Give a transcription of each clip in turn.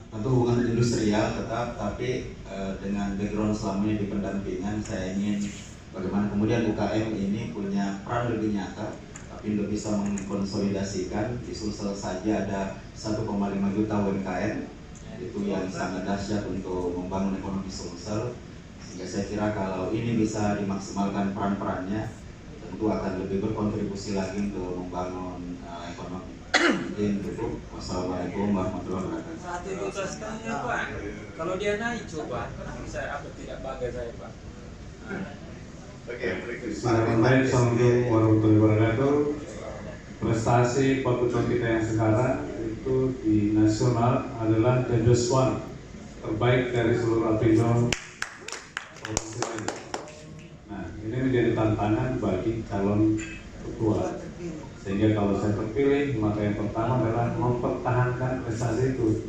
tentu hubungan industrial tetap, tapi dengan background selama ini di pendampingan, saya ingin bagaimana kemudian UKM ini punya peran lebih nyata, tapi untuk bisa mengkonsolidasikan. Di Sulsel saja ada 1,5 juta UMKM, itu yang sangat dahsyat untuk membangun ekonomi Sulsel. Sehingga saya kira kalau ini bisa dimaksimalkan peran-perannya, tentu akan lebih berkontribusi lagi untuk membangun ekonomi. Mungkin cukup. Wassalamualaikum warahmatullahi wabarakatuh. 1 juta setengah Pak. Kalau dia naik coba, kenapa saya apa tidak bangga saya Pak? Oke, Baik, Assalamualaikum warahmatullahi wabarakatuh. Prestasi Fakultas kita yang sekarang itu di nasional adalah the best one, terbaik dari seluruh Apindo provinsi lain. Nah, ini menjadi tantangan bagi calon ketua. Sehingga kalau saya terpilih, maka yang pertama adalah mempertahankan prestasi itu.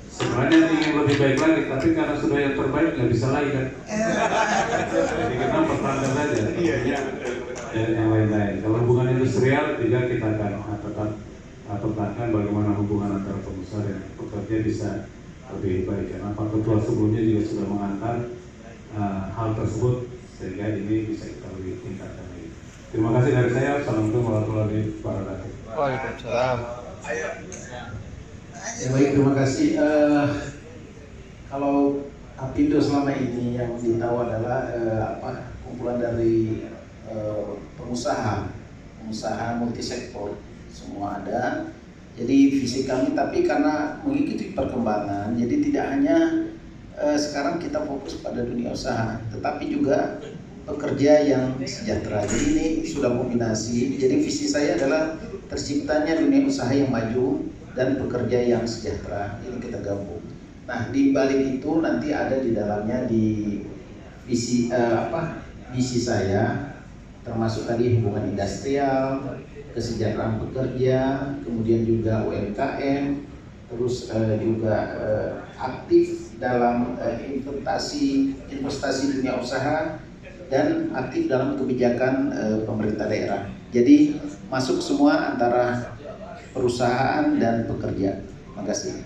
Sebenarnya ingin lebih baik lagi, tapi karena sudah yang terbaik nggak bisa lagi kan. Jadi kita pertahankan saja. Dan yang lain-lain. Kalau hubungan industrial, juga kita akan tetap pertahankan bagaimana hubungan antara pengusaha dan pekerja bisa lebih baik. Karena Pak Ketua sebelumnya juga sudah mengantar hal tersebut, sehingga ini bisa kita lebih tingkatkan. Terima kasih dari saya. Assalamualaikum warahmatullahi wabarakatuh. Waalaikumsalam. Ya, baik, terima kasih. Kalau Apindo selama ini yang ditahu adalah kumpulan dari pengusaha multisektor, semua ada. Jadi visi kami, tapi karena mengikuti perkembangan, jadi tidak hanya sekarang kita fokus pada dunia usaha, tetapi juga pekerja yang sejahtera. Jadi ini sudah kombinasi. Jadi visi saya adalah terciptanya dunia usaha yang maju dan pekerja yang sejahtera. Ini kita gabung. Nah, di balik itu nanti ada di dalamnya di visi misi saya, termasuk tadi hubungan industrial, kesejahteraan pekerja, kemudian juga UMKM, terus juga aktif dalam investasi dunia usaha, dan aktif dalam kebijakan pemerintah daerah. Jadi masuk semua antara perusahaan dan pekerja. Terima kasih.